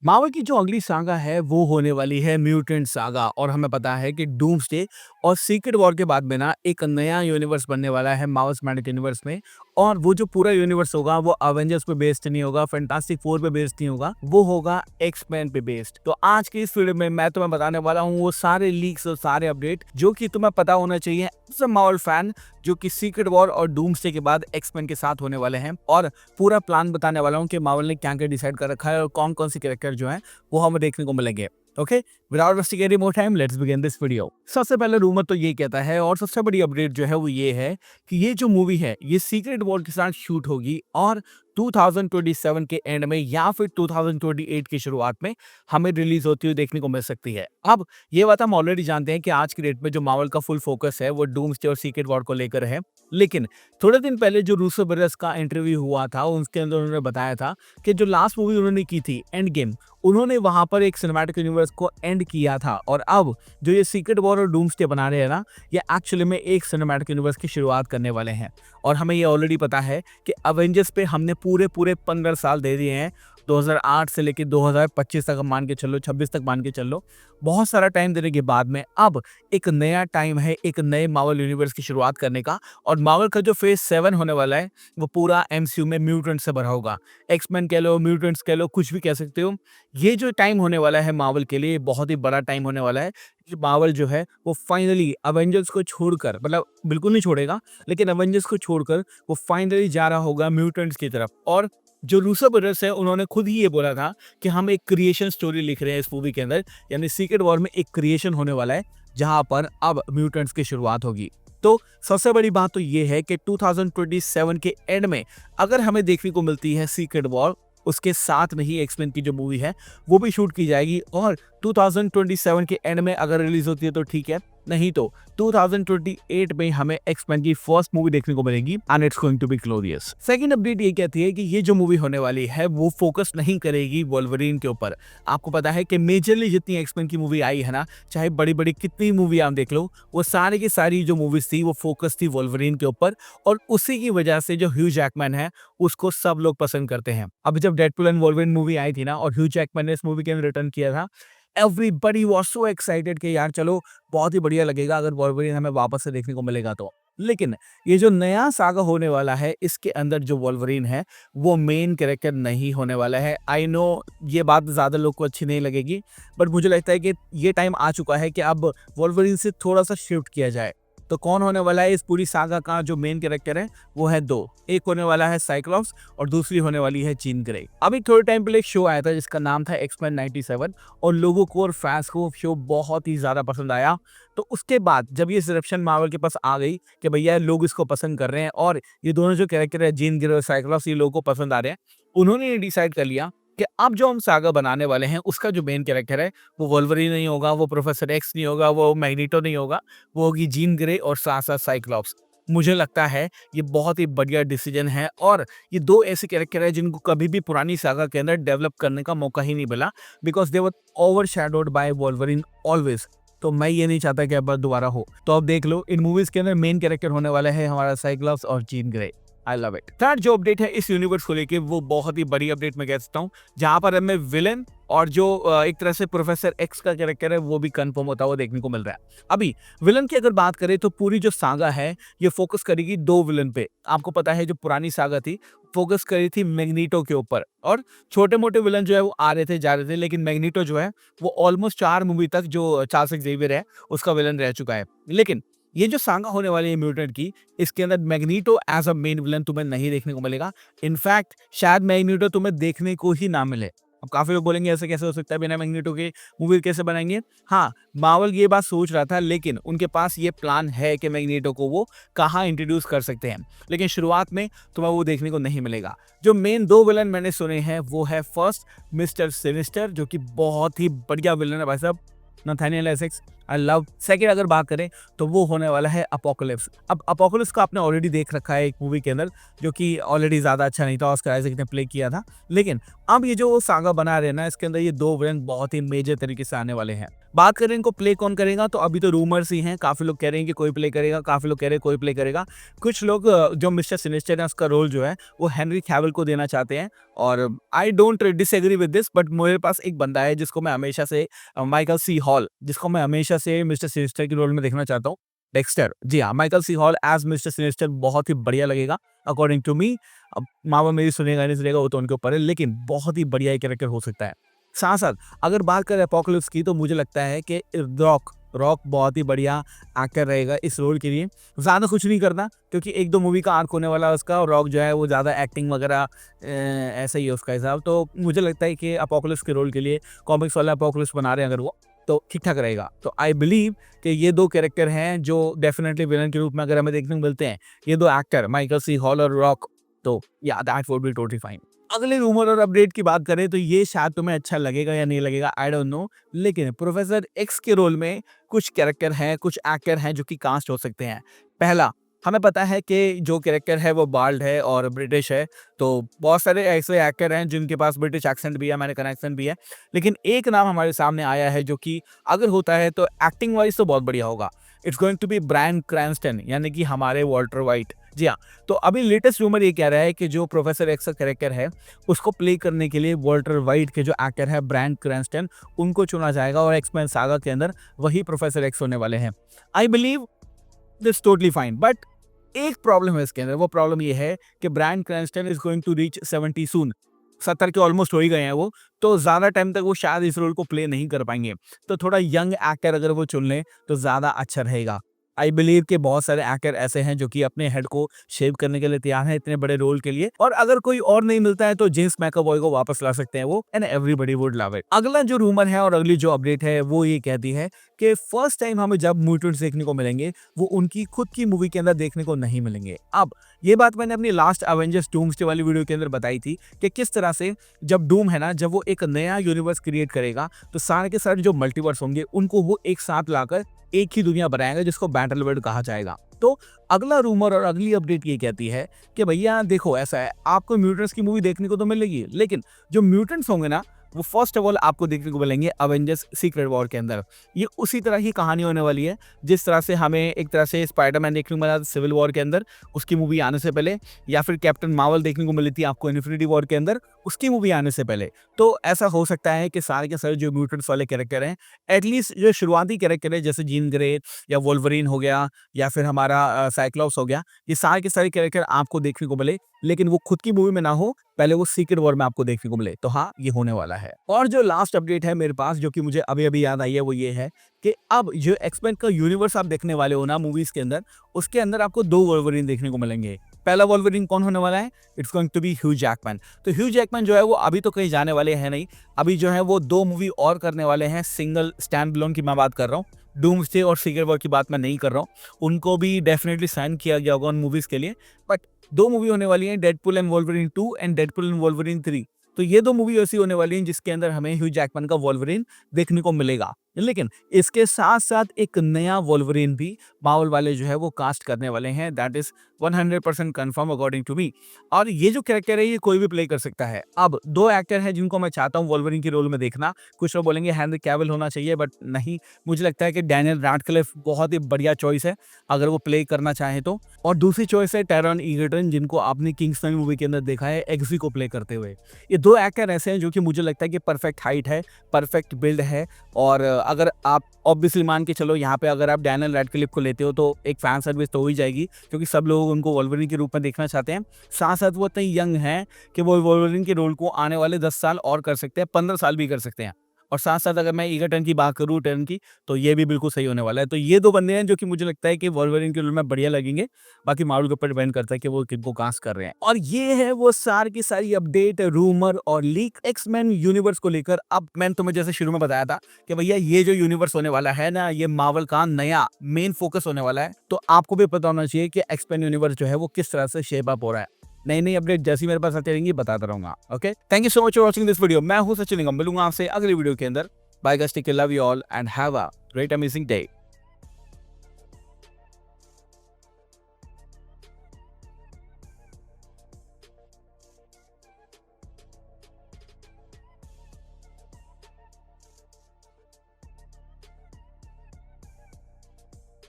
Marvel की जो अगली सागा है वो होने वाली है म्यूटेंट सागा और हमें पता है कि डूम्सडे और सीक्रेट वॉर के बाद में ना एक नया यूनिवर्स बनने वाला है मार्वल सिनेमैटिक यूनिवर्स में। और वो जो पूरा यूनिवर्स होगा वो अवेंजर्स पे बेस्ड नहीं होगा, फैंटास्टिक फोर पे बेस्ड नहीं होगा, वो होगा एक्समैन पे बेस्ड। तो आज की इस वीडियो में मैं तुम्हें बताने वाला हूँ वो सारे लीक्स और सारे अपडेट जो कि तुम्हें पता होना चाहिए एज अ मार्वल फैन, जो कि सीक्रेट वॉर और डूम्सडे के बाद एक्समैन के साथ होने वाले हैं। और पूरा प्लान बताने वाला हूँ कि मार्वल ने क्या क्या डिसाइड कर रखा है और कौन कौन सी कैरेक्टर जो है वो हमें देखने को मिलेंगे। Okay, without wasting any more time let's begin this video. सबसे पहले रूमर तो ये कहता है और सबसे बड़ी अपडेट जो है वो ये है कि ये जो मूवी है ये सीक्रेट वॉर के साथ शूट होगी और 2027 के एंड में या फिर 2028 की शुरुआत में हमें रिलीज होती हुई देखने को मिल सकती है। अब ये बात हम ऑलरेडी जानते हैं कि आज की डेट में जो मार्वल का फुल फोकस है वो डूम्सडे और सीक्रेट वॉर को लेकर है। लेकिन थोड़े दिन पहले जो रूसो ब्रदर्स का इंटरव्यू हुआ था उसके अंदर उन्होंने बताया था कि जो लास्ट मूवी उन्होंने की थी एंड गेम, उन्होंने वहां पर एक सिनेमैटिक यूनिवर्स को एंड किया था। और अब जो ये सीक्रेट वॉर और डूम्सडे बना रहे हैं ना, ये एक्चुअली में एक सिनेमैटिक यूनिवर्स की शुरुआत करने वाले हैं। और हमें ये ऑलरेडी पता है कि अवेंजर्स पे हमने पूरे पूरे 15 साल दे दिए हैं, 2008 से लेकर 2025 तक मान के चलो, 26 तक मान के चलो। बहुत सारा टाइम देने के बाद में अब एक नया टाइम है एक नए मार्वल यूनिवर्स की शुरुआत करने का। और मार्वल का जो फेज 7 होने वाला है वो पूरा एमसीयू में म्यूटेंट से भरा होगा। एक्समैन कह लो, म्यूटेंट्स कह लो, कुछ भी कह सकते हो। ये जो टाइम होने वाला है मार्वल के लिए बहुत ही बड़ा टाइम होने वाला है। मार्वल जो है वो फाइनली अवेंजर्स को छोड़कर, मतलब बिल्कुल नहीं छोड़ेगा, लेकिन अवेंजर्स को छोड़कर वो फाइनली जा रहा होगा म्यूटेंट्स की तरफ। और जो रूसो ब्रदर्स है उन्होंने खुद ही ये बोला था कि हम एक क्रिएशन स्टोरी लिख रहे हैं इस मूवी के अंदर, यानी सीक्रेट वॉर में एक क्रिएशन होने वाला है जहां पर अब म्यूटेंट्स की शुरुआत होगी। तो सबसे बड़ी बात तो ये है कि 2027 के एंड में अगर हमें देखने को मिलती है सीक्रेट वॉर, उसके साथ में ही एक्समैन की जो मूवी है वो भी शूट की जाएगी। और 2027 के एंड में अगर रिलीज होती है तो ठीक है, नहीं तो 2028 में हमें एक्समैन की फर्स्ट मूवी देखने को मिलेगी and it's going to be glorious. Second update ये कहती है कि ये जो मूवी होने वाली है वो फोकस नहीं करेगी वोल्वरीन के ऊपर। आपको पता है कि मेजरली जितनी एक्समैन की मूवी आई है ना, चाहे बड़ी बड़ी कितनी मूवी आप देख लो, वो सारी की सारी जो मूवीज थी वो फोकस थी वोल्वरीन के ऊपर। और उसी की वजह से जो ह्यू जैकमैन है उसको सब लोग पसंद करते हैं। अब जब डेडपूल एंड वोल्वरीन मूवी आई थी ना और ह्यू जैकमैन ने इस मूवी के अंदर रिटर्न किया था, एवरीबॉडी वाज सो एक्साइटेड कि यार चलो बहुत ही बढ़िया लगेगा अगर वोल्वरीन हमें वापस से देखने को मिलेगा तो। लेकिन ये जो नया सागा होने वाला है इसके अंदर जो वोल्वरीन है वो मेन कैरेक्टर नहीं होने वाला है। आई नो ये बात ज़्यादा लोग को अच्छी नहीं लगेगी, बट मुझे लगता है कि ये टाइम आ चुका है कि अब वोल्वरीन से थोड़ा सा शिफ्ट किया जाए। तो कौन होने वाला है इस पूरी सागा का जो मेन कैरेक्टर है वो है दो, एक होने वाला है साइक्लॉप्स और दूसरी होने वाली है जीन ग्रे। अभी थोड़े टाइम पहले एक शो आया था जिसका नाम था एक्समैन 97 और लोगों को और फैंस को शो बहुत ही ज्यादा पसंद आया। तो उसके बाद जब ये सिलेक्शन मार्वल के पास आ गई कि भैया लोग इसको पसंद कर रहे हैं और ये दोनों जो कैरेक्टर है जीन ग्रे और साइक्लॉप्स ये लोगों को पसंद आ रहे हैं, उन्होंने ये डिसाइड कर लिया कि अब जो हम सागा बनाने वाले हैं उसका जो मेन कैरेक्टर है वो वोल्वरीन नहीं होगा, वो प्रोफेसर एक्स नहीं होगा, वो मैग्नीटो नहीं होगा, वो होगी जीन ग्रे और साथ साथ साइक्लॉप्स। मुझे लगता है ये बहुत ही बढ़िया डिसीजन है और ये दो ऐसे कैरेक्टर है जिनको कभी भी पुरानी सागा के अंदर डेवलप करने का मौका ही नहीं मिला, because they were overshadowed by Wolverine always. तो मैं ये नहीं चाहता कि अब दोबारा हो। तो अब देख लो इन मूवीज के अंदर मेन कैरेक्टर होने वाला है हमारा साइक्लॉप्स और Jean Grey. I love it. Third जो अपडेट है इस यूनिवर्स को लेके वो बहुत ही बड़ी अपडेट मैं कह सकता हूँ, जहां पर हमें विलन और जो एक तरह से प्रोफेसर एक्स का कैरेक्टर है वो भी कंफर्म होता हुआ देखने को मिल रहा है। अभी विलन की अगर बात करें तो पूरी जो सागा है ये फोकस करेगी दो विलन पे। आपको पता है जो पुरानी सागा थी फोकस करी थी मैग्नीटो के ऊपर और छोटे मोटे विलन जो है वो आ रहे थे जा रहे थे, लेकिन मैग्नीटो जो है वो ऑलमोस्ट 4 मूवी तक जो चार्ल्स ज़ेवियर है उसका विलन रह चुका है। लेकिन ये जो सागा होने वाली है म्यूटेंट की, इसके अंदर Magneto as a main villain तुम्हें नहीं देखने को मिलेगा। इनफैक्ट शायद मैग्नीटो तुम्हें देखने को ही ना मिले। अब काफी लोग बोलेंगे ऐसे कैसे हो सकता है, बिना मैग्नीटो के मूवी कैसे बनाएंगे। हाँ, मार्वल ये बात सोच रहा था, लेकिन उनके पास ये प्लान है कि मैग्नीटो को वो कहाँ इंट्रोड्यूस कर सकते हैं, लेकिन शुरुआत में तुम्हें वो देखने को नहीं मिलेगा। जो मेन दो विलन मैंने सुने हैं वो है फर्स्ट मिस्टर सिनिस्टर, जो कि बहुत ही बढ़िया विलन है भाई साहब, Nathaniel Essex. I love. Second अगर बात करें तो वो होने वाला है अपोकलिप्स। अब अपोकलिप्स को आपने ऑलरेडी देख रखा है एक मूवी के अंदर, जो कि ऑलरेडी ज़्यादा अच्छा नहीं था, ऑस्कर आइजैक ने प्ले किया था। लेकिन अब ये जो सागा बना रहे हैं ना, इसके अंदर ये 2 विलन बहुत ही मेजर तरीके से आने वाले हैं। बात करें इनको प्ले कौन करेगा, तो अभी तो रूमर्स ही हैं। काफ़ी लोग कह रहे हैं कि कोई प्ले करेगा, काफ़ी लोग कह रहे हैं कोई प्ले करेगा। कुछ लोग जो मिस्टर सिनिस्टर है उसका रोल जो है वो हेनरी कैविल को देना चाहते हैं, और I don't disagree with this, but मेरे पास एक बंदा है जिसको मैं हमेशा से माइकल सी हॉल, जिसको मैं हमेशा से मिस्टर सिनिस्टर के रोल में देखना चाहता हूँ। डेक्स्टर, जी हाँ, माइकल सी हॉल एज़ मिस्टर सिनिस्टर बहुत ही बढ़िया लगेगा अकॉर्डिंग टू मी। अब मामा मेरी सुनेगा नहीं सुनेगा वो तो उनके ऊपर है, लेकिन बहुत ही बढ़िया ये कैरेक्टर हो सकता है। साथ-साथ अगर बात करें एपोकलिप्स की, तो मुझे लगता है कि रॉक बहुत ही बढ़िया एक्टर रहेगा इस रोल के लिए। ज़्यादा कुछ नहीं करना, क्योंकि 1-2 मूवी का आर्क होने वाला है उसका, और रॉक जो है वो ज़्यादा एक्टिंग वगैरह ऐसा ही है उसका हिसाब। तो मुझे लगता है कि एपोकलिप्स के रोल के लिए कॉमिक्स वाला एपोकलिप्स बना रहे हैं अगर वो, तो ठीक-ठाक रहेगा। तो आई बिलीव कि ये 2 कैरेक्टर हैं जो डेफिनिटली विलेन के रूप में अगर हमें देखने को मिलते हैं, ये 2 एक्टर माइकल सी हॉल और रॉक, तो या that would be totally fine. अगले रूमर और अपडेट की बात करें तो ये शायद तुम्हें अच्छा लगेगा या नहीं लगेगा, आई डोंट नो, लेकिन प्रोफेसर एक्स के रोल में कुछ कैरेक्टर हैं, कुछ एक्टर हैं जो कि कास्ट हो सकते हैं। पहला, हमें पता है कि जो कैरेक्टर है वो बाल्ड है और ब्रिटिश है, तो बहुत सारे ऐसे एक्टर हैं जिनके पास ब्रिटिश एक्सेंट भी है, अमेरिकन एक्सेंट भी है। लेकिन एक नाम हमारे सामने आया है जो कि अगर होता है तो एक्टिंग वाइज तो बहुत बढ़िया होगा। It's going to be Bryan Cranston, यानी कि हमारे वॉल्टर वाइट। जी हाँ, तो अभी लेटेस्ट रूमर ये कह रहा है कि जो प्रोफेसर एक्स का कैरेक्टर है उसको प्ले करने के लिए वॉल्टर वाइट के जो एक्टर है ब्रायन क्रैंस्टन, उनको चुना जाएगा, और एक्समैन सागा के अंदर वही प्रोफेसर एक्स होने वाले हैं। I believe this totally fine, but एक प्रॉब्लम है इसके अंदर। वो प्रॉब्लम ये है कि Bryan Cranston is going to reach 70 soon. 70 के ऑलमोस्ट हो ही गए हैं वो, तो ज़्यादा टाइम तक वो शायद इस रोल को प्ले नहीं कर पाएंगे। तो थोड़ा यंग एक्टर अगर वो चुन लें तो ज़्यादा अच्छा रहेगा। आई बिलीव कि बहुत सारे एक्टर ऐसे हैं जो कि अपने हेड को शेव करने के लिए तैयार हैं इतने बड़े रोल के लिए, और अगर कोई और नहीं मिलता है तो जेम्स मैकअवॉय को वापस ला सकते हैं वो, and everybody would love it. अगला जो रूमर है और अगली जो अपडेट है वो ये कहती है कि फर्स्ट टाइम हमें जब म्यूटेंट्स देखने को मिलेंगे वो उनकी खुद की मूवी के अंदर देखने को नहीं मिलेंगे। अब ये बात मैंने अपनी लास्ट एवेंजर्स डूम्सडे वाली वीडियो के अंदर बताई थी कि किस तरह से जब डूम है ना, जब वो एक नया यूनिवर्स क्रिएट करेगा तो सारे के सारे जो मल्टीवर्स होंगे उनको वो एक साथ लाकर एक ही दुनिया बनाएगा जिसको बैटल वर्ल्ड कहा जाएगा। तो अगला रूमर और अगली अपडेट ये कहती है कि भैया देखो ऐसा है, आपको म्यूटेंट्स की मूवी देखने को तो मिलेगी, लेकिन जो म्यूटेंट्स होंगे ना वो फर्स्ट ऑफ ऑल आपको देखने को मिलेंगे अवेंजर्स सीक्रेट वॉर के अंदर। ये उसी तरह की कहानी होने वाली है जिस तरह से हमें एक तरह से स्पाइडरमैन देखने को मिला सिविल वॉर के अंदर उसकी मूवी आने से पहले, या फिर कैप्टन मार्वल देखने को मिली थी आपको इन्फिनिटी वॉर के अंदर उसकी मूवी आने से पहले। तो ऐसा हो सकता है कि सारे के सारे जो म्यूटेंट्स वाले कैरेक्टर हैं, एटलीस्ट जो शुरुआती कैरेक्टर है जैसे जीन ग्रे या वोल्वरीन हो गया या फिर हमारा साइक्लॉप्स हो गया, ये सारे के सारे कैरेक्टर आपको देखने को मिले, लेकिन वो खुद की मूवी में ना हो, पहले वो सीक्रेट वॉर में आपको देखने को मिले। तो हाँ, ये होने वाला है। और जो लास्ट अपडेट है मेरे पास जो कि मुझे अभी-अभी याद आई है वो ये है कि अब जो एक्समैन का यूनिवर्स आप देखने वाले हो ना मूवीज के अंदर, उसके अंदर आपको 2 वोल्वरीन देखने को मिलेंगे। पहला वोल्वरीन कौन होने वाला है? It's going to be Hugh Jackman. तो ह्यू जैकमैन जो है वो अभी तो कहीं जाने वाले हैं नहीं, अभी जो है वो 2 मूवी और करने वाले हैं। सिंगल स्टैंड अलोन की मैं बात कर रहा हूँ, डूम्सडे और सीक्रेट वॉर की बात मैं नहीं कर रहा हूँ। उनको भी डेफिनेटली साइन किया गया होगा उन मूवीज के लिए, बट 2 मूवी होने वाली हैं, Deadpool and Wolverine 2 and Deadpool and Wolverine 3। तो ये 2 मूवी ऐसी होने वाली हैं जिसके अंदर हमें ह्यू जैकमैन का वोल्वरीन देखने को मिलेगा। लेकिन इसके साथ-साथ एक नया वोल्वरीन भी मार्वल वाले जो है वो कास्ट करने वाले हैं, that is 100% confirm according to me. और ये जो कैरेक्टर है ये कोई भी प्ले कर सकता है। अब 2 एक्टर हैं जिनको मैं चाहता हूँ वोल्वरीन के रोल में देखना। कुछ लोग बोलेंगे हेनरी कैविल होना चाहिए, बट नहीं, मुझे लगता है कि डैनियल रैडक्लिफ बहुत ही बढ़िया चॉइस है अगर वो प्ले करना चाहे तो। और दूसरी चॉइस है टैरॉन एgerton, जिनको आपने किंग्समैन मूवी के अंदर देखा है एक्सी को प्ले करते हुए। ये 2 एक्टर ऐसे हैं जो कि मुझे लगता है कि परफेक्ट हाइट है, परफेक्ट बिल्ड है, और अगर आप ऑब्वियसली मान के चलो यहाँ पे अगर आप डैनियल रैडक्लिफ को लेते हो तो एक फैन सर्विस तो हो ही जाएगी, क्योंकि सब लोग उनको वोल्वरीन के रूप में देखना चाहते हैं। साथ साथ वो इतने यंग हैं कि वो वोल्वरीन के रोल को आने वाले 10 साल और कर सकते हैं, 15 साल भी कर सकते हैं। और साथ साथ अगर मैं एgerton की बात करूँ टर्न की, तो ये भी बिल्कुल सही होने वाला है। तो ये 2 बंदे हैं जो कि मुझे लगता है कि वोल्वरीन के रोल में बढ़िया लगेंगे। बाकी मार्वल के ऊपर डिपेंड करता है कि वो किनको कास्ट कर रहे हैं। और ये है वो सारी की सारी अपडेट, रूमर और लीक एक्समैन यूनिवर्स को लेकर। अब मैंने तुम्हें जैसे शुरू में बताया था कि भैया ये जो यूनिवर्स होने वाला है ना, ये मार्वल का नया मेन फोकस होने वाला है। तो आपको भी पता होना चाहिए कि एक्समैन यूनिवर्स जो है वो किस तरह से शेप अप हो रहा है। नई नई अपडेट जैसी मेरे पास आती रहेंगी बताता रहूंगा। Okay, thank you so much for watching this video. मैं हूं सचिन निगम, मिलूंगा आपसे अगली वीडियो के अंदर। Bye guys, take care, love you all and have a great amazing day.